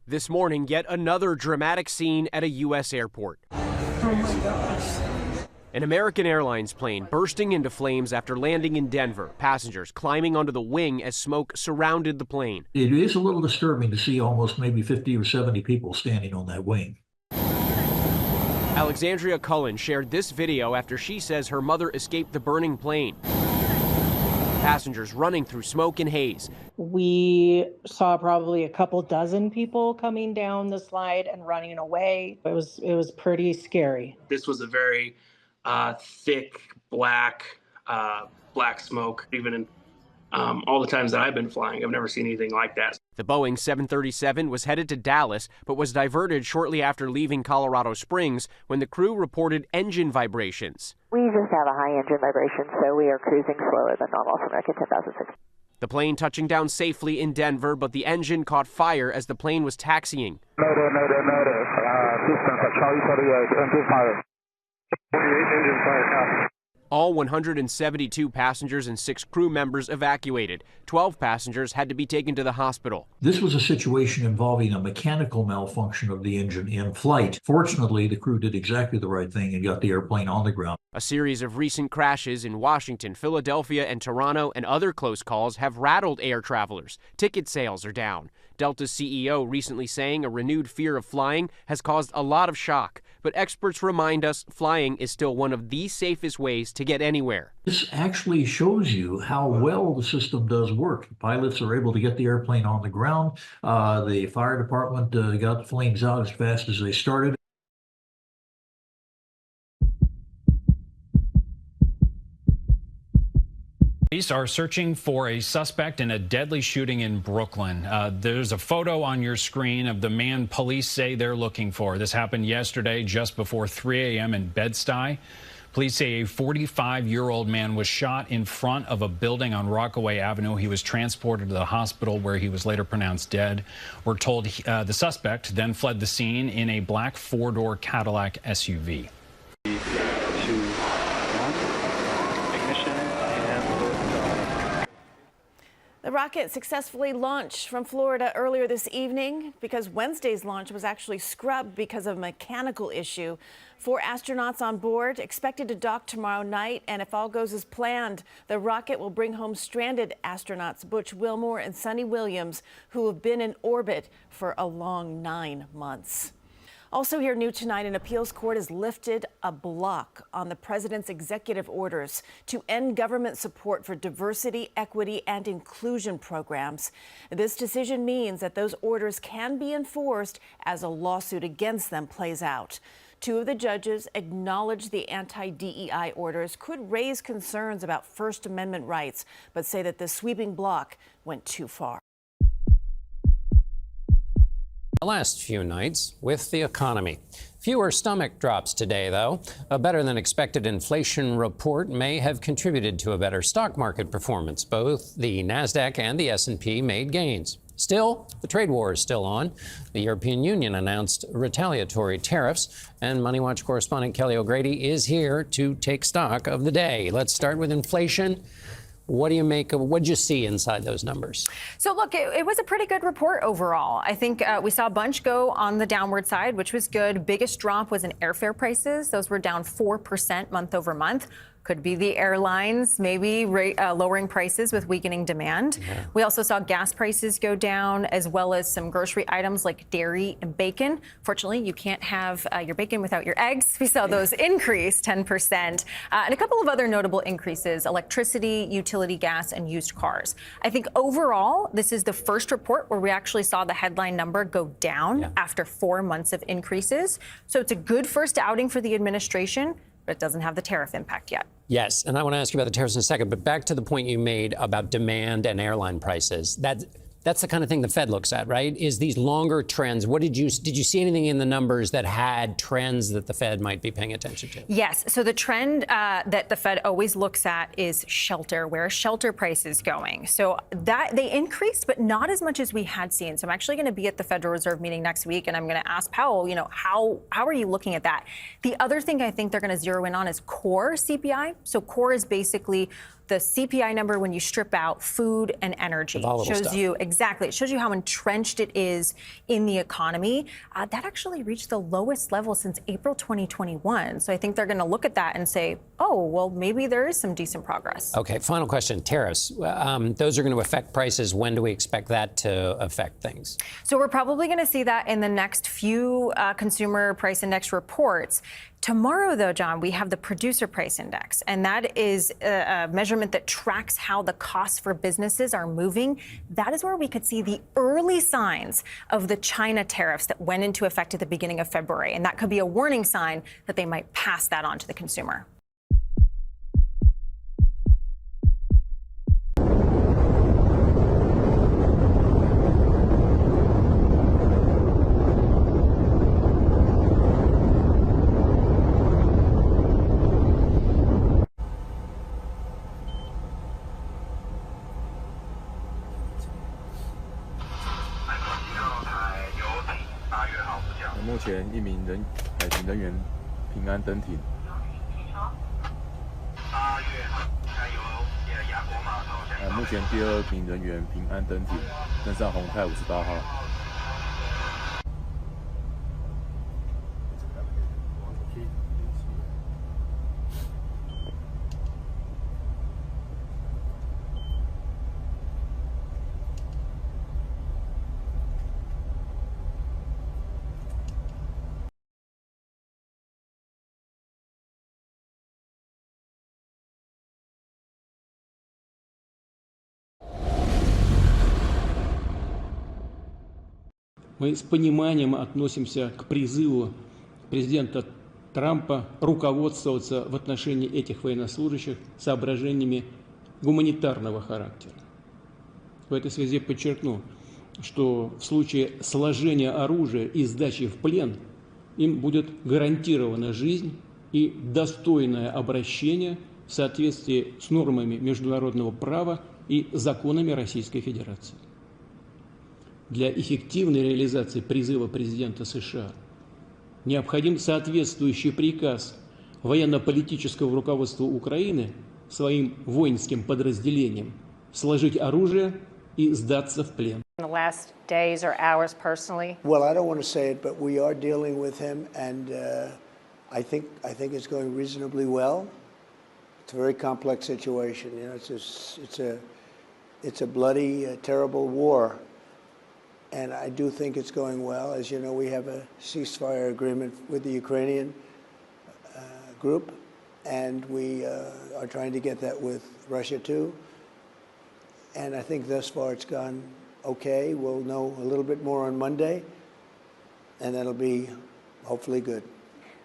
This morning, yet another dramatic scene at a U.S. airport. Oh my gosh. An American Airlines plane bursting into flames after landing in Denver. Passengers climbing onto the wing as smoke surrounded the plane. It is a little disturbing to see almost maybe 50 or 70 people standing on that wing. Alexandria Cullen shared this video after she says her mother escaped the burning plane. Passengers running through smoke and haze. We saw probably a couple dozen people coming down the slide and running away. It was pretty scary. This was a very thick, black smoke. Even in all the times that I've been flying, I've never seen anything like that. The Boeing 737 was headed to Dallas, but was diverted shortly after leaving Colorado Springs when the crew reported engine vibrations. We just have a high engine vibration, so we are cruising slower than normal for American 10,006. The plane touching down safely in Denver, but the engine caught fire as the plane was taxiing. Mayday. Houston, Charlie 38, engine fire. 48 engine fire. All 172 passengers and 6 crew members evacuated. 12 passengers had to be taken to the hospital. This was a situation involving a mechanical malfunction of the engine in flight. Fortunately, the crew did exactly the right thing and got the airplane on the ground. A series of recent crashes in Washington, Philadelphia, and Toronto and other close calls have rattled air travelers. Ticket sales are down. Delta's CEO recently saying a renewed fear of flying has caused a lot of shock. But experts remind us flying is still one of the safest ways to get anywhere. This actually shows you how well the system does work. Pilots are able to get the airplane on the ground. The fire department got the flames out as fast as they started. Police are searching for a suspect in a deadly shooting in Brooklyn. There's a photo on your screen of the man police say they're looking for. This happened yesterday just before 3 a.m. in Bed-Stuy. Police say a 45-year-old man was shot in front of a building on Rockaway Avenue. He was transported to the hospital where he was later pronounced dead. We're told the suspect then fled the scene in a black 4-door Cadillac SUV. The rocket successfully launched from Florida earlier this evening because Wednesday's launch was actually scrubbed because of a mechanical issue. 4 astronauts on board expected to dock tomorrow night, and if all goes as planned, the rocket will bring home stranded astronauts Butch Wilmore and Sonny Williams, who have been in orbit for a long 9 months. Also here new tonight, an appeals court has lifted a block on the president's executive orders to end government support for diversity, equity, and inclusion programs. This decision means that those orders can be enforced as a lawsuit against them plays out. 2 of the judges acknowledge the anti-DEI orders could raise concerns about First Amendment rights, but say that the sweeping block went too far. The last few nights with the economy. Fewer stomach drops today, though. A better than expected inflation report may have contributed to a better stock market performance. Both the Nasdaq and the S&P made gains. Still, the trade war is still on. The European Union announced retaliatory tariffs, and Money Watch correspondent Kelly O'Grady is here to take stock of the day. Let's start with inflation. What do you make of what you see inside those numbers? So, look, it was a pretty good report overall. I think we saw a bunch go on the downward side, which was good. Biggest drop was in airfare prices. Those were down 4% month over month. Could be the airlines maybe lowering prices with weakening demand. Yeah. We also saw gas prices go down, as well as some grocery items like dairy and bacon. Fortunately, you can't have your bacon without your eggs. We saw those increase 10%. And a couple of other notable increases: electricity, utility gas, and used cars. I think overall, this is the first report where we actually saw the headline number go down after 4 months of increases. So it's a good first outing for the administration, but it doesn't have the tariff impact yet. Yes, and I want to ask you about the tariffs in a second, but back to the point you made about demand and airline prices. That That's the kind of thing the Fed looks at, right? Is these longer trends. Did you see anything in the numbers that had trends that the Fed might be paying attention to? Yes. So the trend that the Fed always looks at is shelter. Where are shelter prices going? So that they increased, but not as much as we had seen. So I'm actually going to be at the Federal Reserve meeting next week, and I'm going to ask Powell, how are you looking at that? The other thing I think they're going to zero in on is core CPI. So core is basically the CPI number when you strip out food and energy. It shows you exactly. It shows you how entrenched it is in the economy. That actually reached the lowest level since April 2021. So I think they're going to look at that and say, oh, well, maybe there is some decent progress. Okay, final question. Tariffs. Those are going to affect prices. When do we expect that to affect things? So we're probably going to see that in the next few consumer price index reports. Tomorrow, though, John, we have the producer price index, and that is a measurement that tracks how the costs for businesses are moving. That is where we could see the early signs of the China tariffs that went into effect at the beginning of February. And that could be a warning sign that they might pass that on to the consumer. Мы с пониманием относимся к призыву президента Трампа руководствоваться в отношении этих военнослужащих соображениями гуманитарного характера. В этой связи подчеркну, что в случае сложения оружия и сдачи в плен им будет гарантирована жизнь и достойное обращение в соответствии с нормами международного права и законами Российской Федерации. Для эффективной реализации призыва президента США необходим соответствующий приказ военно-политического руководства Украины своим воинским подразделениям сложить оружие и сдаться в плен. In the last days or hours personally? Well, I don't want to say it, but we are dealing with him, and I think it's going reasonably well. It's a very complex situation. It's a bloody, terrible war. And I do think it's going well. As you know, we have a ceasefire agreement with the Ukrainian group, and we are trying to get that with Russia too. And I think thus far it's gone okay. We'll know a little bit more on Monday, and that'll be hopefully good.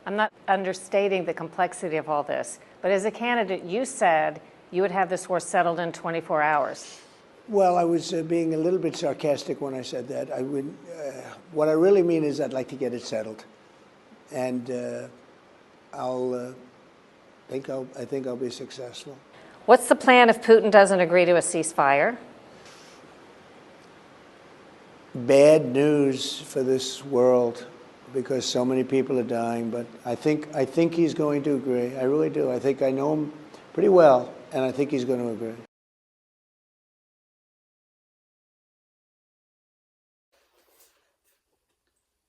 I'm not understating the complexity of all this, but as a candidate, you said you would have this war settled in 24 hours. Well, I was being a little bit sarcastic when I said that. I would, what I really mean is I'd like to get it settled, and I think I'll be successful. What's the plan if Putin doesn't agree to a ceasefire? Bad news for this world because so many people are dying. But I think he's going to agree. I really do. I think I know him pretty well, and I think he's going to agree.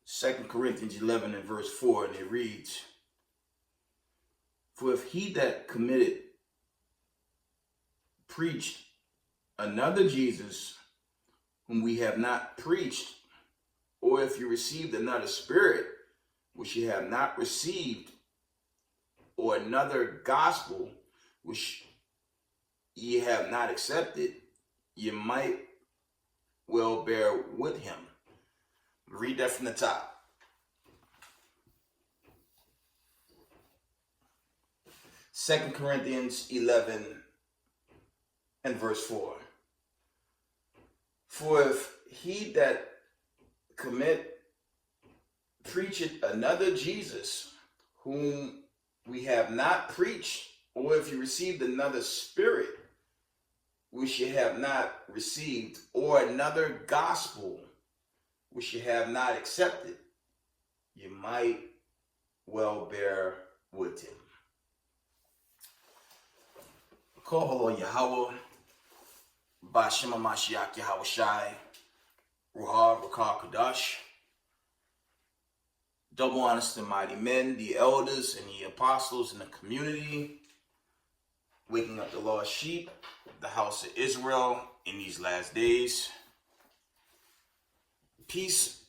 Second Corinthians 11 and verse 4, and it reads, "For if he that committed preached another Jesus whom we have not preached, or if you received another spirit which ye have not received, or another gospel which ye have not accepted, ye might well bear with him." Read that from the top. Second Corinthians 11 and verse 4. For if he that preacheth another Jesus, whom we have not preached, or if you received another spirit, which ye have not received, or another gospel, which ye have not accepted, you might well bear with him. Koholo Yahweh, Bashima Mashiach Yahweh Shai, Ruha Rakah Kadash. Double honors to the mighty men, the elders, and the apostles in the community, waking up the lost sheep, the house of Israel in these last days. Peace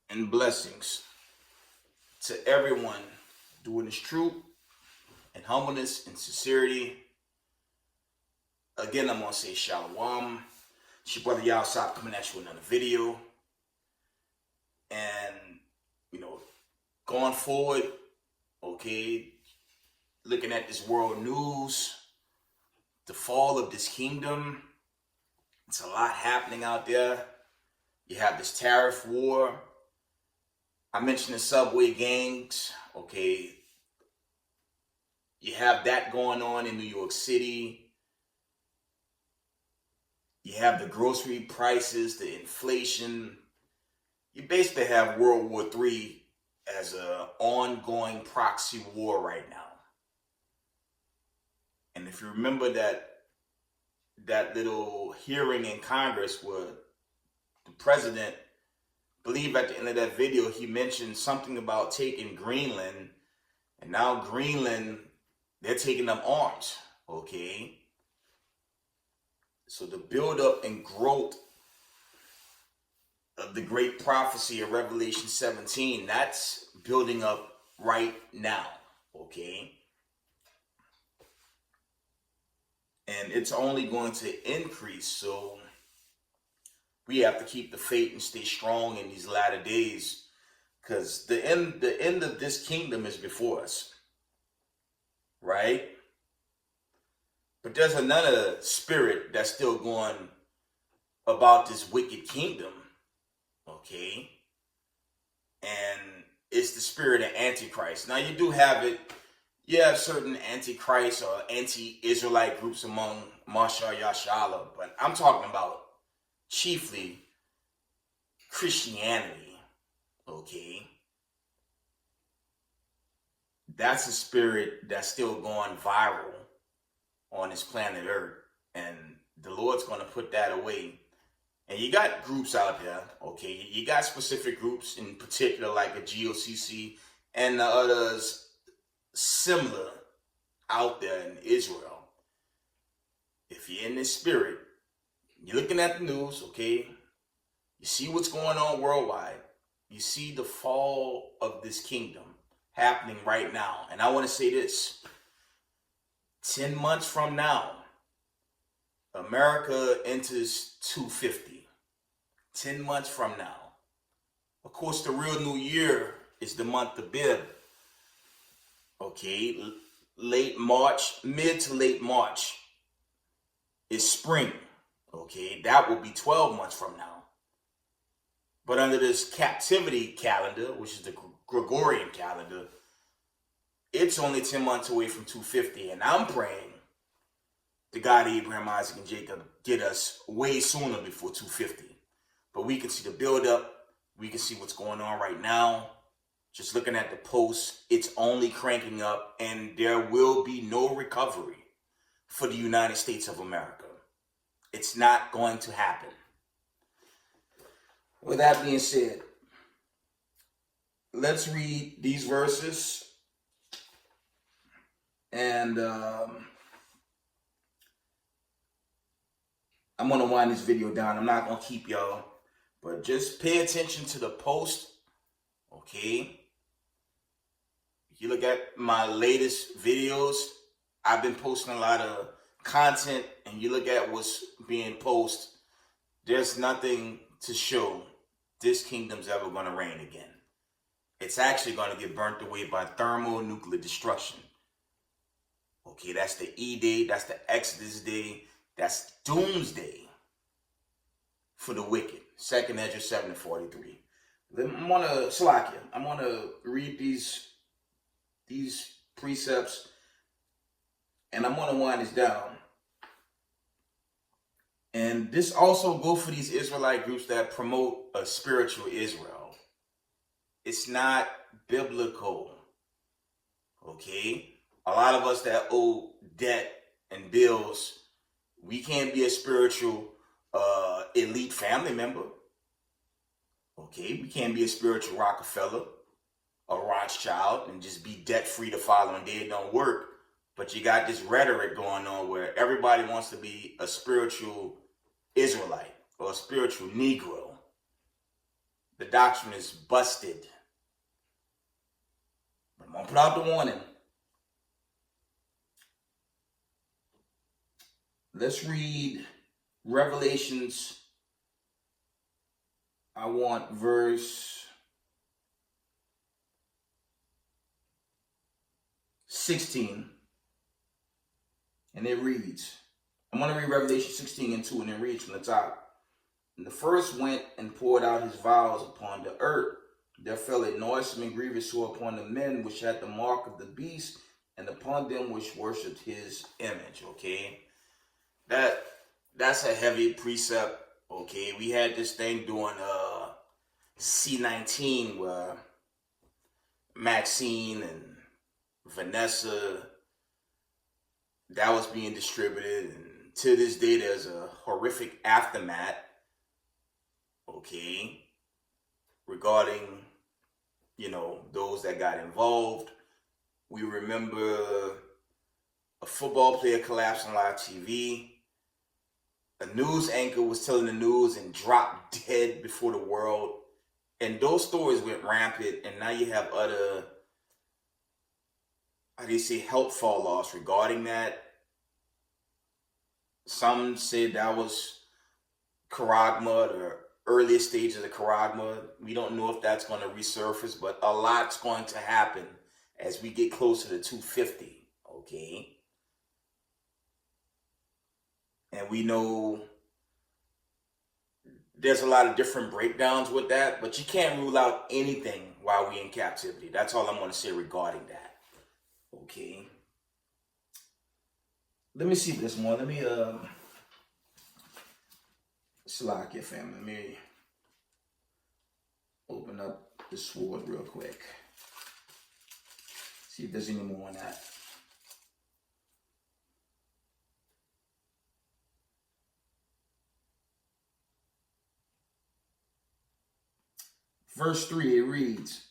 and blessings to everyone doing this truth and humbleness and sincerity. Again, I'm going to say shalom. It's your brother Yalsop coming at you with another video. And, going forward, okay, looking at this world news, the fall of this kingdom, it's a lot happening out there. You have this tariff war. I mentioned the subway gangs, okay. You have that going on in New York City. You have the grocery prices, the inflation. You basically have World War III as an ongoing proxy war right now. And if you remember that little hearing in Congress where the president, I believe at the end of that video, he mentioned something about taking Greenland, and now Greenland, they're taking up arms, okay? So the buildup and growth of the great prophecy of Revelation 17, that's building up right now, okay? And it's only going to increase, so we have to keep the faith and stay strong in these latter days, because the end of this kingdom is before us, right? But there's another spirit that's still going about this wicked kingdom, okay? And it's the spirit of Antichrist. Now, you do have it. You have certain Antichrist or anti-Israelite groups among Mashar Yashala, but I'm talking about chiefly Christianity, okay? That's a spirit that's still going viral on this planet Earth, and the Lord's going to put that away. And you got groups out there, okay? You got specific groups in particular, like a GOCC and the others similar out there in Israel. If you're in this spirit, you're looking at the news, okay? You see what's going on worldwide. You see the fall of this kingdom happening right now. And I want to say this. 10 months from now, America enters 250. 10 months from now. Of course, the real new year is the month of Bib. Okay, late March, mid to late March is spring. Okay, that will be 12 months from now. But under this captivity calendar, which is the Gregorian calendar, it's only 10 months away from 250. And I'm praying the God of Abraham, Isaac, and Jacob get us way sooner before 250. But we can see the buildup. We can see what's going on right now. Just looking at the posts, it's only cranking up, and there will be no recovery for the United States of America. It's not going to happen. With that being said, let's read these verses. And I'm going to wind this video down. I'm not going to keep y'all, but just pay attention to the post, okay? If you look at my latest videos, I've been posting a lot of content, and you look at what's being posted, there's nothing to show this kingdom's ever going to reign again. It's actually going to get burnt away by thermonuclear destruction. Okay, that's the E-Day, that's the Exodus Day, that's Doomsday. for the wicked. 2nd Ezra 7:43. I'm gonna read these precepts, and I'm gonna wind this down. And this also goes for these Israelite groups that promote a spiritual Israel. It's not biblical. Okay? A lot of us that owe debt and bills, we can't be a spiritual elite family member. Okay? We can't be a spiritual Rockefeller, a Rothschild, and just be debt-free the following day. It don't work. But you got this rhetoric going on where everybody wants to be a spiritual Israelite or a spiritual Negro. The doctrine is busted. But I'm going to put out the warning. Let's read Revelations. I want verse 16. And it reads, I'm going to read Revelation 16:2, and it reads from the top. And the first went and poured out his vials upon the earth. There fell a noisome and grievous sore upon the men which had the mark of the beast, and upon them which worshipped his image. Okay, that's a heavy precept. Okay, we had this thing doing C19 where Maxine and Vanessa, that was being distributed, and to this day there's a horrific aftermath, okay, regarding, those that got involved. We remember a football player collapsed on live TV. A news anchor was telling the news and dropped dead before the world. And those stories went rampant, and now you have other, health fall loss regarding that. Some said that was charagma, or earliest stages of charagma. We don't know if that's going to resurface, but a lot's going to happen as we get closer to 250, okay? And we know there's a lot of different breakdowns with that, but you can't rule out anything while we're in captivity. That's all I'm going to say regarding that, okay? Let me see this one. Let me, Slovakia family. Let me open up the sword real quick. See if there's any more on that. Verse 3, it reads,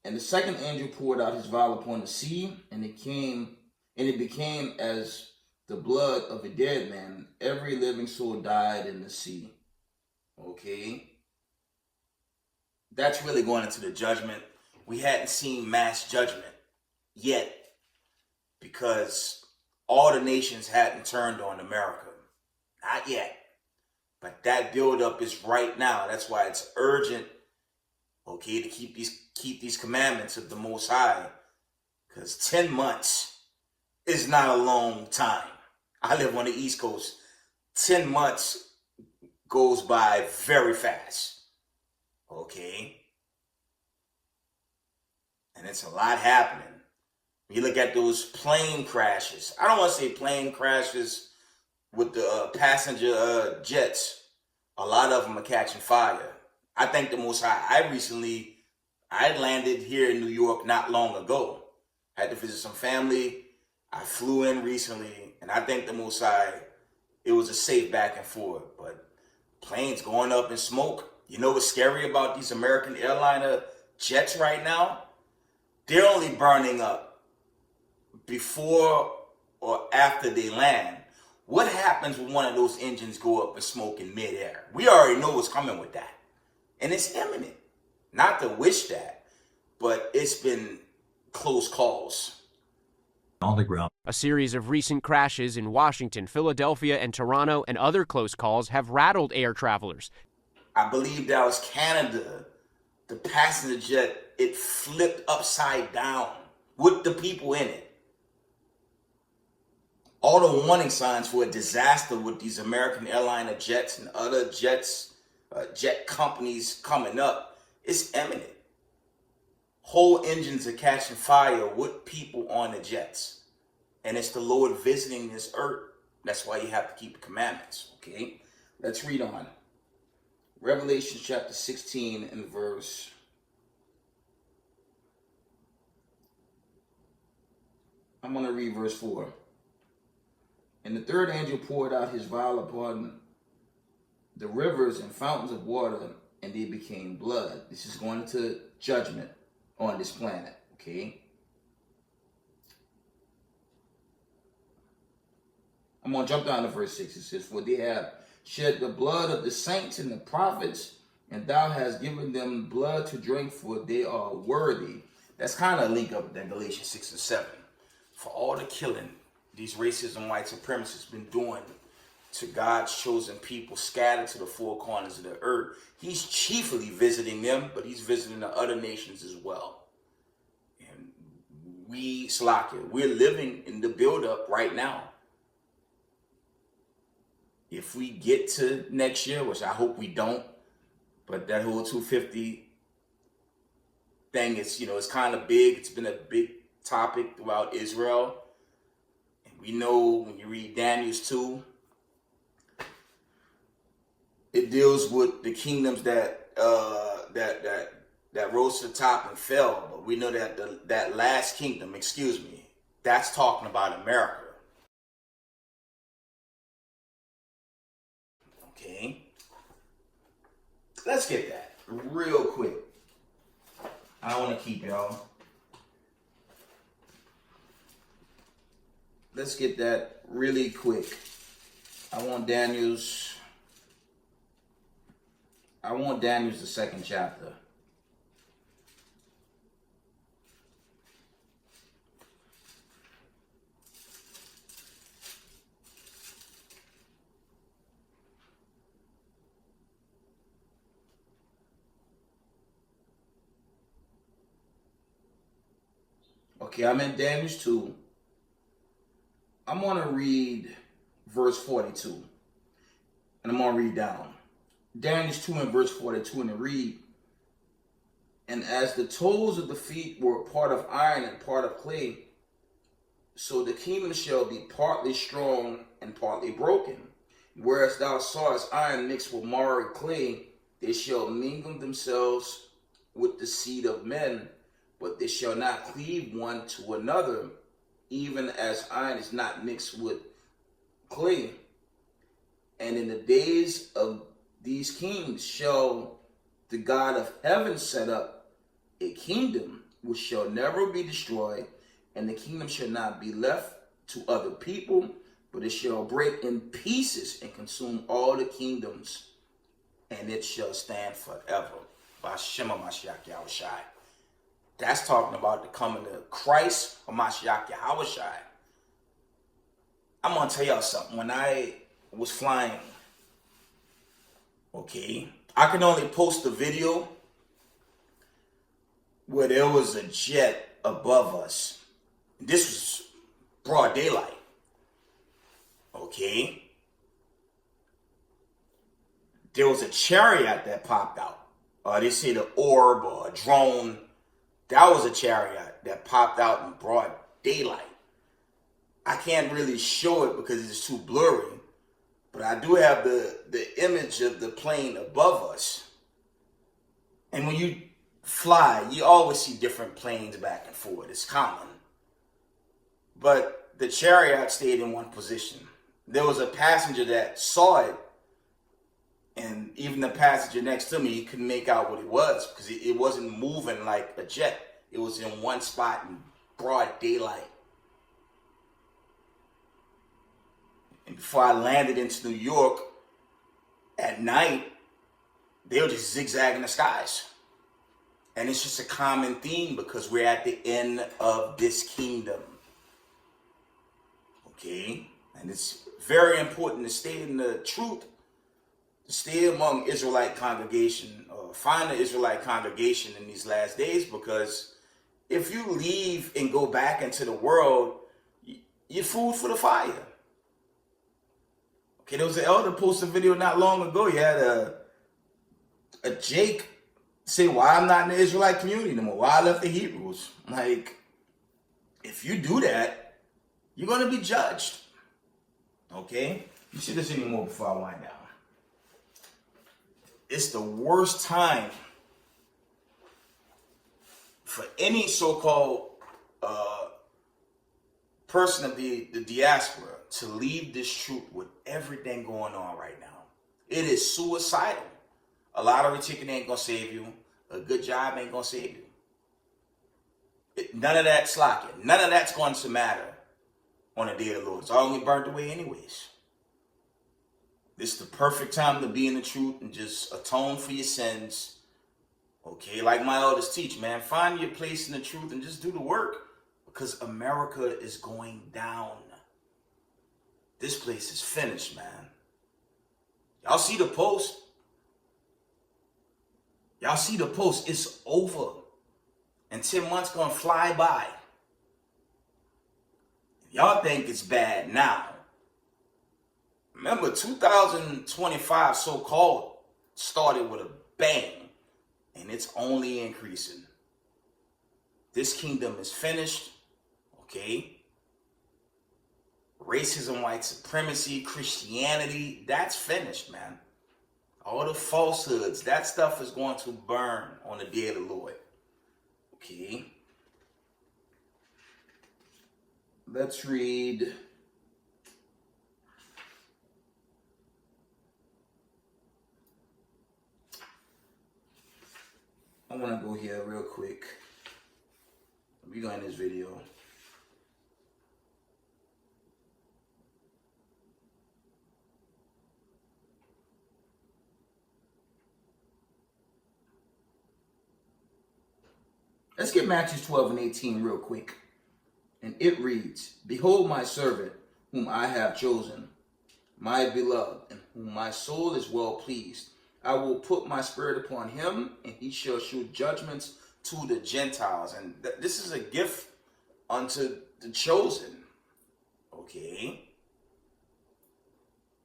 and the second angel poured out his vial upon the sea, and it became as the blood of a dead man. Every living soul died in the sea. Okay? That's really going into the judgment. We hadn't seen mass judgment yet because all the nations hadn't turned on America. Not yet. But that buildup is right now. That's why it's urgent, okay, to keep these commandments of the Most High. Because 10 months is not a long time. I live on the East Coast. 10 months goes by very fast. Okay? And it's a lot happening. You look at those plane crashes. I don't want to say plane crashes with the passenger jets. A lot of them are catching fire. I thank the Most High. I landed here in New York not long ago. I had to visit some family. I flew in recently, and I thank the Most High. It was a safe back and forth, but planes going up in smoke. You know what's scary about these American airliner jets right now? They're only burning up before or after they land. What happens when one of those engines go up in smoke in midair? We already know what's coming with that. And it's imminent. Not to wish that, but it's been close calls. On the ground. A series of recent crashes in Washington, Philadelphia, and Toronto and other close calls have rattled air travelers. I believe that was Canada. The passenger jet, it flipped upside down with the people in it. All the warning signs for a disaster with these American airliner jets and other jets jet companies coming up. It's imminent. Whole engines are catching fire with people on the jets. And it's the Lord visiting this earth. That's why you have to keep the commandments. Okay, let's read on. Revelation chapter 16 and verse. I'm going to read verse 4. And the third angel poured out his vial upon the rivers and fountains of water, and they became blood. This is going to judgment on this planet, okay? I'm going to jump down to verse 6. It says, for they have shed the blood of the saints and the prophets, and thou hast given them blood to drink, for they are worthy. That's kind of a link up with that Galatians 6 and 7. For all the killing these racism, white supremacists been doing to God's chosen people scattered to the four corners of the earth, he's chiefly visiting them, but he's visiting the other nations as well. And we're living in the buildup right now. If we get to next year, which I hope we don't, but that whole 250 thing is, it's kind of big. It's been a big topic throughout Israel. And we know when you read Daniel's 2, it deals with the kingdoms that rose to the top and fell. But we know that that last kingdom, that's talking about America. Okay, let's get that real quick. I don't want to keep y'all. Let's get that really quick. I want Daniel's the second chapter. Okay, I'm in Daniel's 2. I'm going to read verse 42. And I'm going to read down. Daniel's 2 and verse 42, and it read, and as the toes of the feet were part of iron and part of clay, so the kingdom shall be partly strong and partly broken. Whereas thou sawest iron mixed with marred clay, they shall mingle themselves with the seed of men, but they shall not cleave one to another, even as iron is not mixed with clay. And in the days of these kings shall the God of heaven set up a kingdom which shall never be destroyed, and the kingdom shall not be left to other people, but it shall break in pieces and consume all the kingdoms, and it shall stand forever. B'Shem HaMashiach Yahushai. That's talking about the coming of Christ, HaMashiach Yahushai. I'm going to tell y'all something. When I was flying, okay, I can only post a video where there was a jet above us. This was broad daylight. Okay. There was a chariot that popped out. They say the orb or a drone. That was a chariot that popped out in broad daylight. I can't really show it because it's too blurry. But I do have the image of the plane above us. And when you fly, you always see different planes back and forth. It's common. But the chariot stayed in one position. There was a passenger that saw it. And even the passenger next to me, he couldn't make out what it was because it wasn't moving like a jet. It was in one spot in broad daylight. And before I landed into New York at night, they were just zigzagging the skies. And it's just a common theme because we're at the end of this kingdom. Okay? And it's very important to stay in the truth, to stay among Israelite congregation, or find an Israelite congregation in these last days, because if you leave and go back into the world, you're food for the fire. Okay, there was an elder posted a video not long ago. He had Jake say why I'm not in the Israelite community no more, why I left the Hebrews. Like, if you do that, you're going to be judged. Okay? You see this anymore before I wind down. It's the worst time for any so-called person of the diaspora to leave this truth with everything going on right now. It is suicidal. A lottery ticket ain't going to save you. A good job ain't going to save you. None of that's slacking. None of that's going to matter on the day of the Lord. It's all going to get burnt away anyways. This is the perfect time to be in the truth and just atone for your sins. Okay, like my elders teach, man, find your place in the truth and just do the work, because America is going down. This place is finished, man. Y'all see the post? Y'all see the post? It's over. And 10 months gonna fly by. Y'all think it's bad now. Remember, 2025 so-called started with a bang, and it's only increasing. This kingdom is finished, okay? Racism, white supremacy, Christianity, that's finished, man. All the falsehoods, that stuff is going to burn on the day of the Lord, okay? Let's read. I want to go here real quick. We're going to end this video. Let's get Matthew 12 and 18 real quick. And it reads, "Behold my servant, whom I have chosen, my beloved, in whom my soul is well pleased. I will put my spirit upon him, and he shall shew judgments to the Gentiles." And this is a gift unto the chosen. Okay?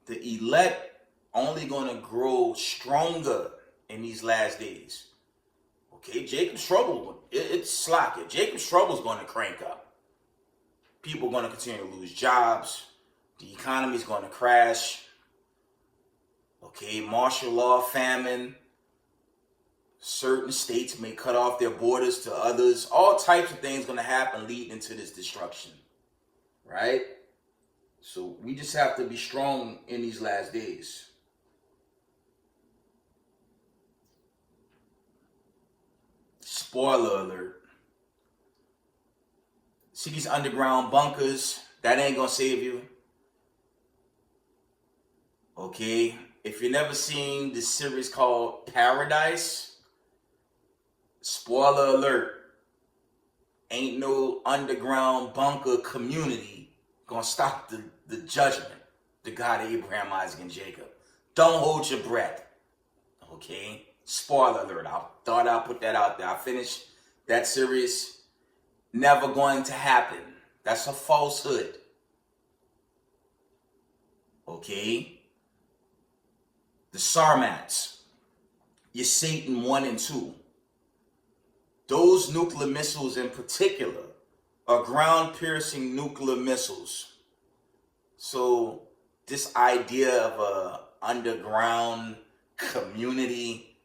The elect only going to grow stronger in these last days. Okay, Jacob's trouble, it's slacking. Jacob's trouble is going to crank up. People are going to continue to lose jobs. The economy is going to crash. Okay, martial law, famine. Certain states may cut off their borders to others. All types of things going to happen leading to this destruction. Right? So we just have to be strong in these last days. Spoiler alert. See these underground bunkers? That ain't gonna save you. Okay? If you've never seen this series called Paradise, spoiler alert, ain't no underground bunker community gonna stop the judgment, the God of Abraham, Isaac, and Jacob. Don't hold your breath. Okay? Spoiler alert. I thought I'd put that out there. I finished that series. Never going to happen. That's a falsehood. Okay? The Sarmats, your Satan 1 and 2. Those nuclear missiles in particular are ground-piercing nuclear missiles. So this idea of a underground community,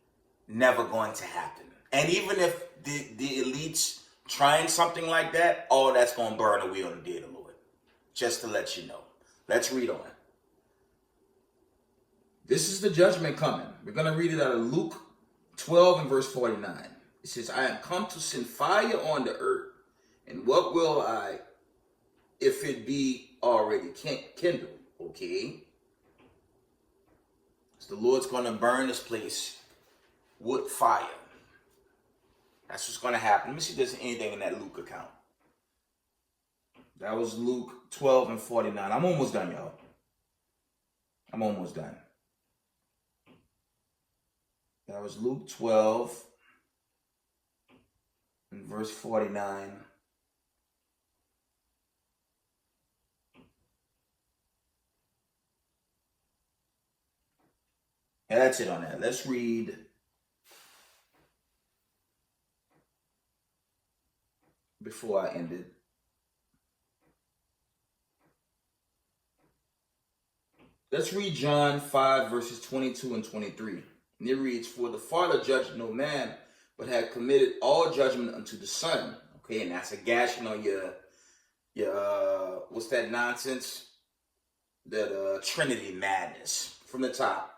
never going to happen. And even if the elites trying something like that, all that's going to burn away on the day of the Lord. Just to let you know. Let's read on. This is the judgment coming. We're going to read it out of Luke 12 and verse 49. It says, "I am come to send fire on the earth, and what will I, if it be already kindled?" Okay? So the Lord's going to burn this place with fire. That's what's going to happen. Let me see if there's anything in that Luke account. That was Luke 12 and 49. I'm almost done, y'all. I'm almost done. That was Luke 12 and verse 49. Yeah, that's it on that. Let's read before I end it. Let's read John 5, verses 22 and 23. And it reads, "For the Father judged no man, but had committed all judgment unto the Son." Okay, and that's a gashing on your what's that nonsense? That Trinity madness from the top.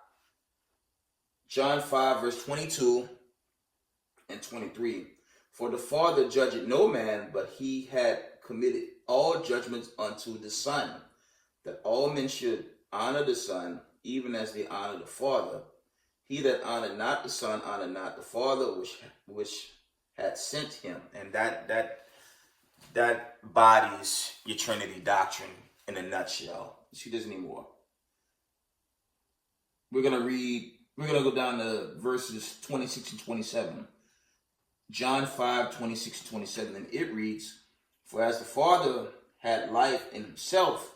John 5, verse 22 and 23. "For the Father judged no man, but he had committed all judgments unto the Son, that all men should honor the Son, even as they honor the Father. He that honored not the Son honored not the Father which had sent him." And that bodies your Trinity doctrine in a nutshell. You see this anymore? We're gonna go down to verses 26 and 27. John 5, 26 and 27, and it reads, "For as the Father had life in himself,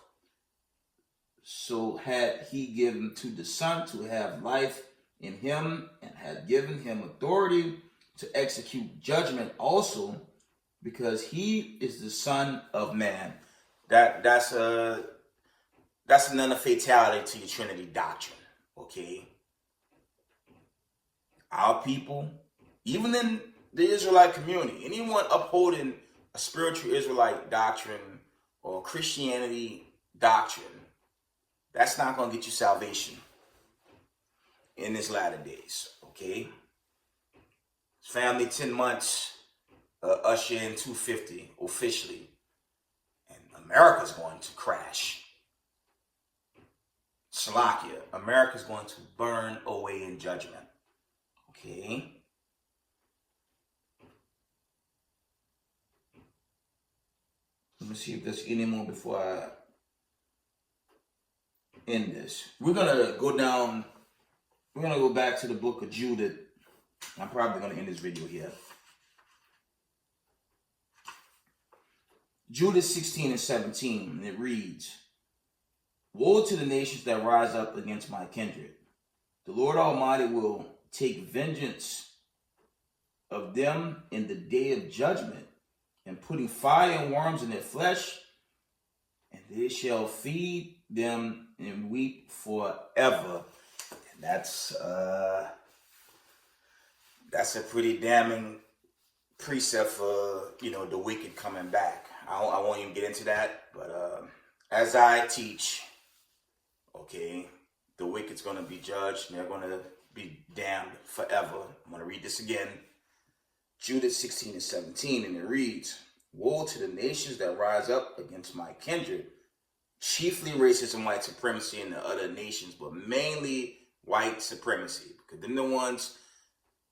so had he given to the Son to have life in him, and had given him authority to execute judgment also, because he is the Son of Man." That's a non-fatality to your Trinity doctrine. Okay, our people, even in the Israelite community, anyone upholding a spiritual Israelite doctrine or Christianity doctrine, that's not going to get you salvation in this latter days. Okay, family 10 months, usher in 250 officially, and America's going to crash. Slovakia, America's going to burn away in judgment. Okay. Let me see if there's any more before I end this. We're going to go back to the book of Judah. I'm probably going to end this video here. Judah 16 and 17, and it reads, "Woe to the nations that rise up against my kindred. The Lord Almighty will take vengeance of them in the day of judgment, and putting fire and worms in their flesh, and they shall feed them and weep forever." And that's a pretty damning precept for the wicked coming back. I won't even get into that, but as I teach, okay, the wicked's going to be judged and they're going to be damned forever. I'm going to read this again. Judah 16 and 17, and it reads, "Woe to the nations that rise up against my kindred," chiefly racism, white supremacy in the other nations, but mainly white supremacy, because they're the ones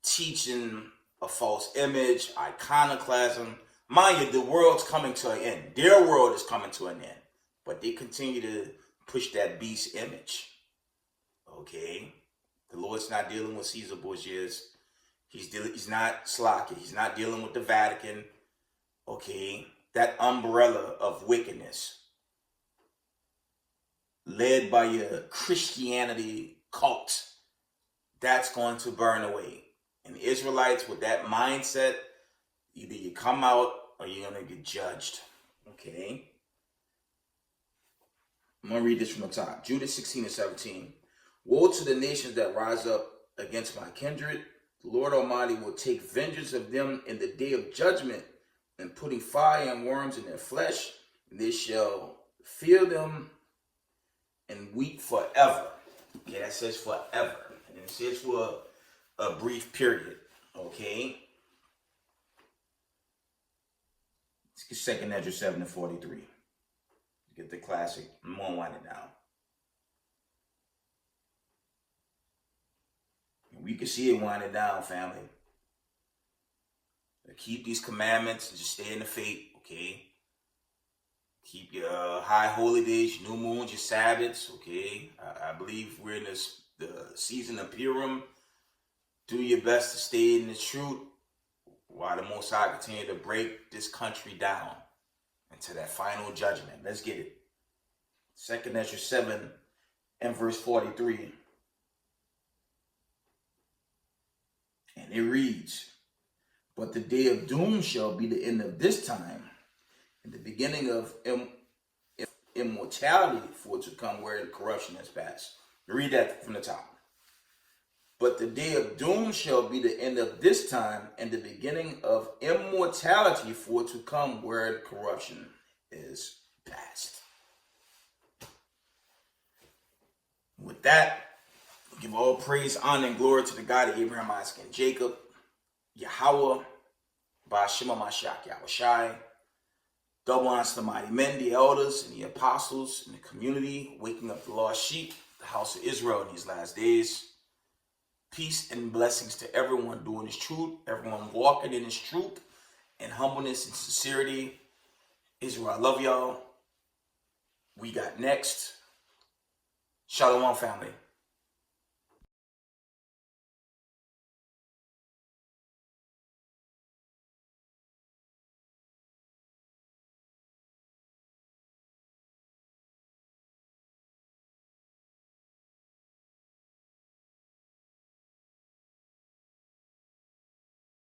teaching a false image, iconoclasm. Mind you, the world's coming to an end. Their world is coming to an end, but they continue to push that beast image. Okay, the Lord's not dealing with Caesar Borgias. He's not Slovakia. He's not dealing with the Vatican. Okay, that umbrella of wickedness led by your Christianity cult, that's going to burn away. And the Israelites with that mindset, either you come out or you're going to get judged. Okay. I'm going to read this from the top. Judah 16 and 17. "Woe to the nations that rise up against my kindred. The Lord Almighty will take vengeance of them in the day of judgment, and putting fire and worms in their flesh, and they shall fear them and weep forever." Okay, that says forever. And it says for a brief period. Okay. Let's get 2 Ezra 7 and 43. Get the classic. I'm going to wind it down. And we can see it winding down, family. Keep these commandments and just stay in the faith, okay? Keep your high holy days, your new moons, your Sabbaths, okay? I believe we're in the season of Purim. Do your best to stay in the truth while the Most High continue to break this country down into that final judgment. Let's get it. 2 Ezra 7 and verse 43. And it reads, But the day of doom shall be the end of this time, and the beginning of immortality for it to come where corruption has passed. Read that from the top. But the day of doom shall be the end of this time, and the beginning of immortality for it to come where corruption is past. With that, we give all praise, honor, and glory to the God of Abraham, Isaac, and Jacob, Yahweh, Ba'ashima Mashiach, Yahushai. Double honor to the mighty men, the elders, and the apostles in the community, waking up the lost sheep, the house of Israel in these last days. Peace and blessings to everyone doing His truth, everyone walking in His truth, and humbleness and sincerity. Israel, I love y'all. We got next. Shalom, family.